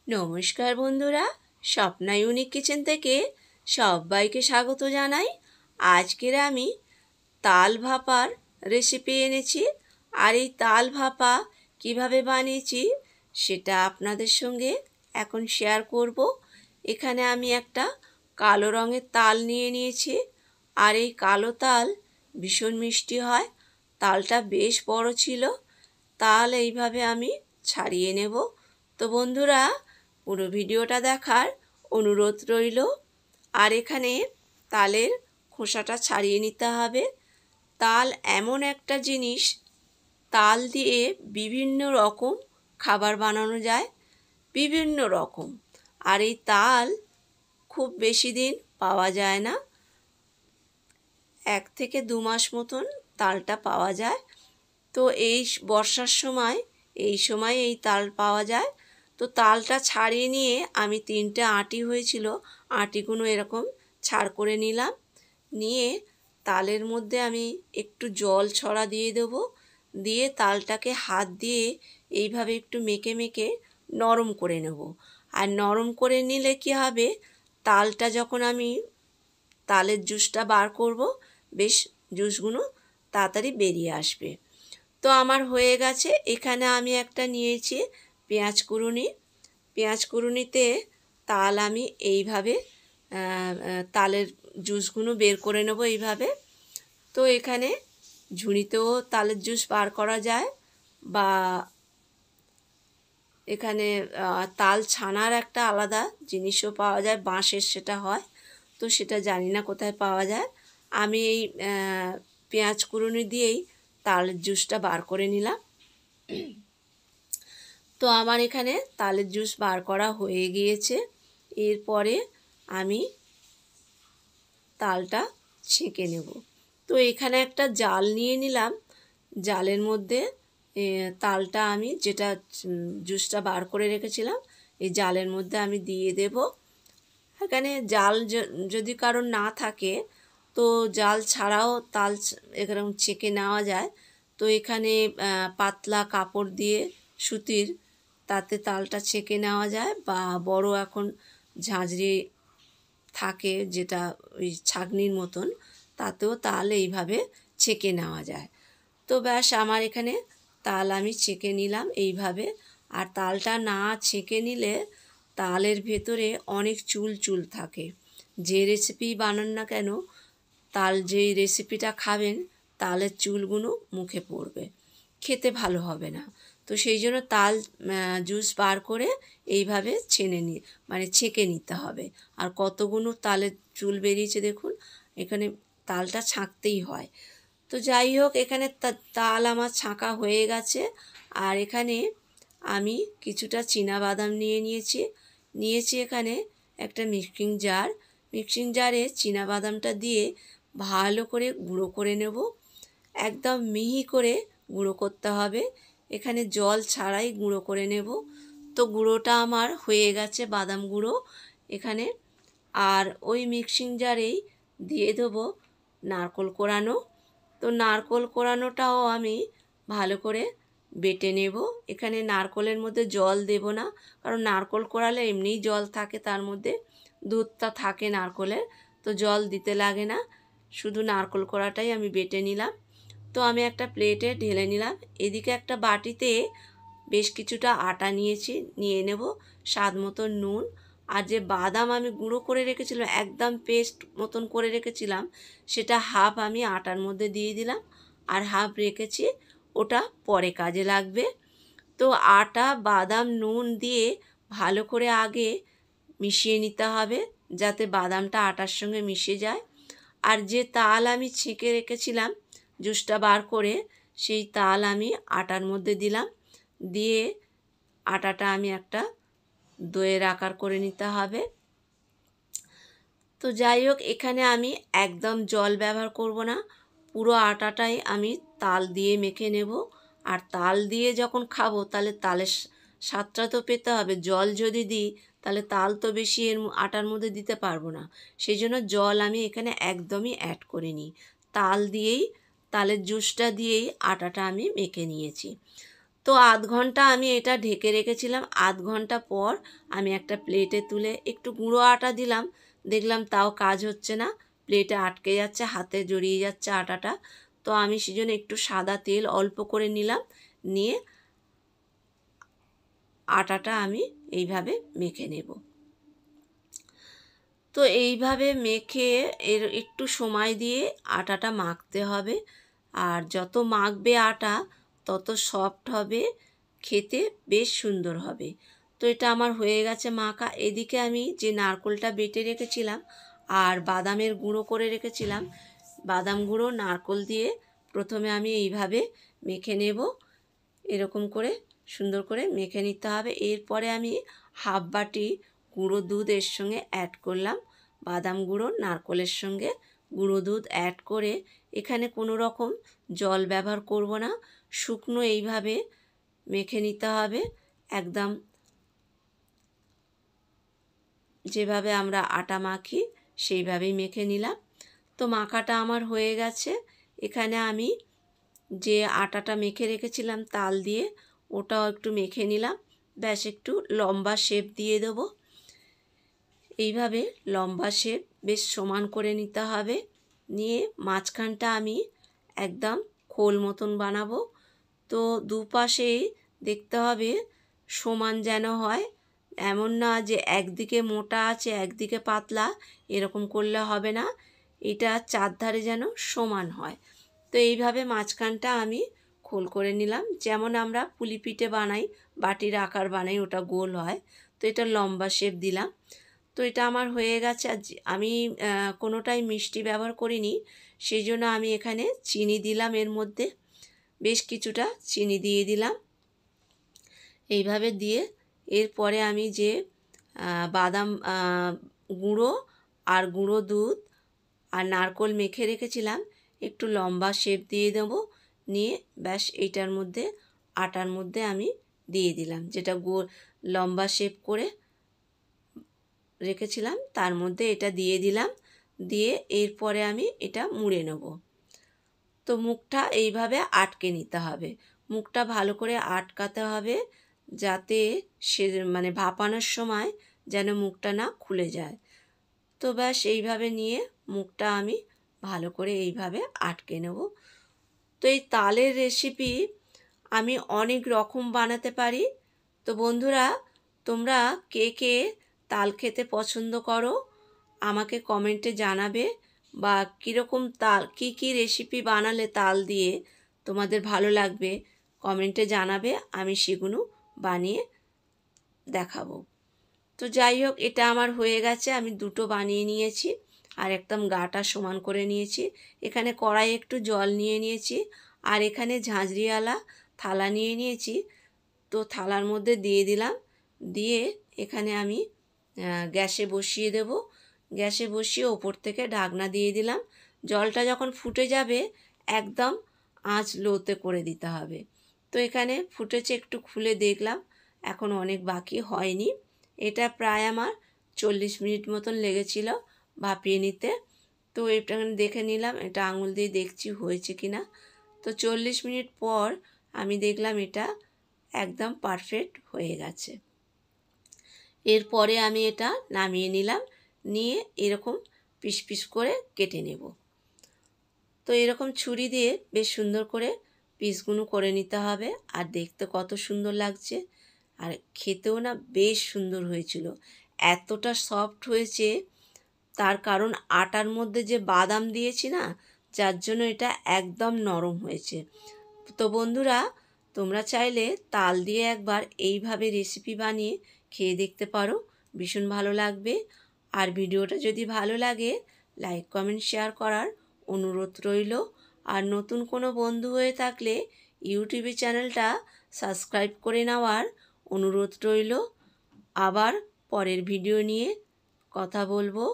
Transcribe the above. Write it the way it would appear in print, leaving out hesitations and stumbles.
নমস্কার বন্ধুরা, Swapna unique kitchen থেকে সবাইকে স্বাগত জানাই। আজকের আমি তাল ভাপার রেসিপি এনেছি, আর এই তাল ভাপা কিভাবে বানিয়েছি সেটা আপনাদের সঙ্গে এখন শেয়ার করব। এখানে আমি একটা কালো রঙের তাল নিয়ে নিয়েছি, আর এই কালো তাল ভীষণ মিষ্টি হয়। তালটা বেশ বড় ছিল। তাল এইভাবে আমি ছাড়িয়ে নেব। তো বন্ধুরা, পুরো ভিডিওটা দেখার অনুরোধ রইল। আর এখানে তালের খোসাটা ছাড়িয়ে নিতে হবে। তাল এমন একটা জিনিস, তাল দিয়ে বিভিন্ন রকম খাবার বানানো যায়, বিভিন্ন রকম। আর এই তাল খুব বেশি দিন পাওয়া যায় না, 1 থেকে 2 মাস মতন তালটা পাওয়া যায়। তো এই বর্ষার সময় এই তাল পাওয়া যায়। তো তালটা ছাড়িয়ে নিয়ে আমি 3টে আঁটি হয়েছিল, আঁটিগুলো এরকম ছাড় করে নিলাম। নিয়ে তালের মধ্যে আমি একটু জল ছড়া দিয়ে দেবো। দিয়ে তালটাকে হাত দিয়ে এইভাবে একটু মেখে মেখে নরম করে নেব। আর নরম করে নিলে কি হবে, তালটা যখন আমি তালের জুসটা বার করব, বেশ জুসগুলো তাড়াতাড়ি বেরিয়ে আসবে। তো আমার হয়ে গেছে। এখানে আমি একটা নিয়েছি পেঁয়াজ কুড়ুনি। পেঁয়াজ কুড়ুনিতে তাল আমি এইভাবে তালের জুসগুলো বের করে নেব এইভাবে। তো এখানে ঝুড়িতেও তালের জুস বার করা যায়, বা এখানে তাল ছানার একটা আলাদা জিনিসও পাওয়া যায়, বাঁশের সেটা হয়। তো সেটা জানি না কোথায় পাওয়া যায়। আমি এই পেঁয়াজ কুড়ুনি দিয়েই তালের জুসটা বার করে নিলাম। তো আমার এখানে তালের জুস বার করা হয়ে গিয়েছে। এরপরে আমি তালটা ছেঁকে নেব। তো এখানে একটা জাল নিয়ে নিলাম। জালের মধ্যে তালটা আমি যেটা জুসটা বার করে রেখেছিলাম, এই জালের মধ্যে আমি দিয়ে দেব। এখানে জাল যদি কারোর না থাকে, তো জাল ছাড়াও তাল এরকম ছেঁকে নেওয়া যায়। তো এখানে পাতলা কাপড় দিয়ে সুতির, তাতে তালটা ছেঁকে নেওয়া যায়, বা বড় এখন ঝাঁঝরি থাকে যেটা ওই ছাঁকনির মতন, তাতেও তাল এইভাবে ছেঁকে নেওয়া যায়। তো ব্যাস, আমার এখানে তাল আমি ছেঁকে নিলাম এইভাবে। আর তালটা না ছেঁকে নিলে তালের ভেতরে অনেক চুল চুল থাকে। যে রেসিপি বানান না কেন, তাল যেই রেসিপিটা খাবেন, তালের চুলগুলো মুখে পড়বে, খেতে ভালো হবে না। তো সেই জন্য তাল জুস বার করে এইভাবে ছেঁকে নিতে হবে। আর কতগুলো তালের চুল বেরিয়েছে দেখুন, এখানে তালটা ছাঁকতেই হয়। তো যাই হোক, এখানে তাল আমার ছাঁকা হয়ে গেছে। আর এখানে আমি কিছুটা চীনাবাদাম নিয়েছি এখানে একটা মিক্সিং জারে চীনাবাদামটা দিয়ে ভালো করে গুঁড়ো করে নেব। একদম মিহি করে গুঁড়ো করতে হবে, এখানে জল ছাড়াই গুঁড়ো করে নেব। তো গুঁড়োটা আমার হয়ে গেছে, বাদাম গুঁড়ো এখানে। আর ওই মিক্সিং জারেই দিয়ে দেবো নারকেল কোড়ানো। তো নারকেল কোড়ানোটাও আমি ভালো করে বেটে নেব। এখানে নারকেলের মধ্যে জল দেব না, কারণ নারকেল কোড়ালে এমনিই জল থাকে, তার মধ্যে দুধটা থাকে নারকেলের, তো জল দিতে লাগে না। শুধু নারকেল কোড়াটাই আমি বেটে নিলাম। তো আমি একটা প্লেটে ঢেলে নিলাম। এদিকে একটা বাটিতে বেশ কিছুটা আটা নিয়ে নেব, স্বাদ মতো নুন। আর যে বাদাম আমি গুঁড়ো করে রেখেছিলাম, একদম পেস্ট মতন করে রেখেছিলাম, সেটা হাফ আমি আটার মধ্যে দিয়ে দিলাম, আর হাফ রেখেছি, ওটা পরে কাজে লাগবে। তো আটা, বাদাম, নুন দিয়ে ভালো করে আগে মিশিয়ে নিতে হবে, যাতে বাদামটা আটার সঙ্গে মিশে যায়। আর যে তাল আমি ছেঁকে রেখেছিলাম জুসটা বার করে, সেই তাল আমি আটার মধ্যে দিলাম। দিয়ে আটাটা আমি একটা দইয়ের আকার করে নিতে হবে। তো যাই হোক, এখানে আমি একদম জল ব্যবহার করব না, পুরো আটাটাই আমি তাল দিয়ে মেখে নেব। আর তাল দিয়ে যখন খাবো, তাহলে তালের স্বাদটা তো পেতে হবে। জল যদি দিই, তাহলে তাল তো বেশি আটার মধ্যে দিতে পারবো না। সেই জন্য জল আমি এখানে একদমই অ্যাড করিনি। তালের জুসটা দিয়েই আটাটা আমি মেখে নিয়েছি। তো আধ ঘন্টা আমি এটা ঢেকে রেখেছিলাম। আধ ঘন্টা পর আমি একটা প্লেটে তুলে একটু গুঁড়ো আটা দিলাম, দেখলাম তাও কাজ হচ্ছে না, প্লেটে আটকে যাচ্ছে, হাতে জড়িয়ে যাচ্ছে আটাটা। তো আমি সেজন্য একটু সাদা তেল অল্প করে নিলাম, নিয়ে আটাটা আমি এইভাবে মেখে নেব। তো এইভাবে মেখে এর একটু সময় দিয়ে আটাটা মাখতে হবে। আর যত মাখবে আটা তত সফট হবে, খেতে বেশ সুন্দর হবে। তো এটা আমার হয়ে গেছে মাখা। এদিকে আমি যে নারকেলটা বেটে রেখেছিলাম আর বাদামের গুঁড়ো করে রেখেছিলাম, বাদাম গুঁড়ো নারকেল দিয়ে প্রথমে আমি এইভাবে মেখে নেব। এরকম করে সুন্দর করে মেখে নিতে হবে। এরপরে আমি হাফ বাটি গুঁড়ো দুধ এর সঙ্গে অ্যাড করলাম। বাদাম গুঁড়ো নারকেলের সঙ্গে গুঁড়ো দুধ অ্যাড করে এখানে কোনো রকম জল ব্যবহার করব না, শুকনো এইভাবে মেখে নিতে হবে। একদম যেভাবে আমরা আটা মাখি সেইভাবেই মেখে নিলাম। তো মাখাটা আমার হয়ে গেছে। এখানে আমি যে আটাটা মেখে রেখেছিলাম তাল দিয়ে, ওটাও একটু মেখে নিলাম। ব্যাস একটু লম্বা শেপ দিয়ে দেবো। এইভাবে লম্বা শেপ বেশ সমান করে নিতে হবে। নিয়ে মাঝখানটা আমি একদম খোল মতন বানাবো। তো দুপাশেই দেখতে হবে সমান যেন হয়, এমন না যে একদিকে মোটা আছে একদিকে পাতলা, এরকম করলে হবে না। এটা চারধারে যেন সমান হয়। তো এইভাবে মাঝখানটা আমি খোল করে নিলাম, যেমন আমরা পুলি পিঠে বানাই, বাটির আকার বানাই, ওটা গোল হয়। তো এটা লম্বা শেপ দিলাম। তো এটা আমার হয়ে গেছে। আর আমি কোনোটাই মিষ্টি ব্যবহার করিনি, সেই জন্য আমি এখানে চিনি দিলাম, এর মধ্যে বেশ কিছুটা চিনি দিয়ে দিলাম। এইভাবে দিয়ে এরপরে আমি যে বাদাম গুঁড়ো আর গুঁড়ো দুধ আর নারকেল মেখে রেখেছিলাম, একটু লম্বা শেপ দিয়ে দেবো। নিয়ে ব্যাস এইটার মধ্যে আটার মধ্যে আমি দিয়ে দিলাম, যেটা লম্বা শেপ করে রেখেছিলাম তার মধ্যে এটা দিয়ে দিলাম। দিয়ে এরপরে আমি এটা মুড়ে নেব। তো মুখটা এইভাবে আটকে নিতে হবে, মুখটা ভালো করে আটকাতে হবে, যাতে সে মানে ভাপানোর সময় যেন মুখটা না খুলে যায়। তো ব্যাস এইভাবে নিয়ে মুখটা আমি ভালো করে এইভাবে আটকে নেব। তো এই তালের রেসিপি আমি অনেক রকম বানাতে পারি। তো বন্ধুরা, তোমরা কে কে তাল খেতে পছন্দ করো আমাকে কমেন্টে জানাবে, বা কীরকম তাল কী কী রেসিপি বানালে তাল দিয়ে তোমাদের ভালো লাগবে কমেন্টে জানাবে, আমি সেগুলো বানিয়ে দেখাবো। তো যাই হোক, এটা আমার হয়ে গেছে। আমি দুটো বানিয়ে নিয়েছি আর একদম গাটা সমান করে নিয়েছি। এখানে কড়াই একটু জল নিয়ে নিয়েছি আর এখানে ঝাঁঝরিওয়ালা থালা নিয়ে নিয়েছি। তো থালার মধ্যে দিয়ে দিলাম, দিয়ে এখানে আমি গ্যাসে বসিয়ে দেব। গ্যাসে বসিয়ে ওপর থেকে ঢাকনা দিয়ে দিলাম। জলটা যখন ফুটে যাবে একদম আঁচ লোতে করে দিতে হবে। তো এখানে ফুটেছে, একটু খুলে দেখলাম, এখন অনেক বাকি হয়নি। এটা প্রায় আমার 40 মিনিট মতন লেগেছিল ভাপিয়ে নিতে। তো এটা দেখে নিলাম, এটা আঙুল দিয়ে দেখছি হয়েছে কি না। তো 40 মিনিট পর আমি দেখলাম এটা একদম পারফেক্ট হয়ে গেছে। এরপরে আমি এটা নামিয়ে নিলাম, নিয়ে এরকম পিস পিস করে কেটে নেব। তো এরকম ছুরি দিয়ে বেশ সুন্দর করে পিসগুলো করে নিতে হবে। আর দেখতে কত সুন্দর লাগছে, আর খেতেও না বেশ সুন্দর হয়েছিল। এতটা সফট হয়েছে তার কারণ আটার মধ্যে যে বাদাম দিয়েছি না, যার জন্য এটা একদম নরম হয়েছে। তো বন্ধুরা, তোমরা চাইলে তাল দিয়ে একবার এইভাবে রেসিপি বানিয়ে খেয়ে দেখতে পারো, ভীষণ ভালো লাগবে। আর ভিডিওটা যদি ভালো লাগে লাইক কমেন্ট শেয়ার করার অনুরোধ রইল। আর নতুন কোনো বন্ধু হয়ে থাকলে ইউটিউবে চ্যানেলটা সাবস্ক্রাইব করে নেওয়ার অনুরোধ রইল। আবার পরের ভিডিও নিয়ে কথা বলবো।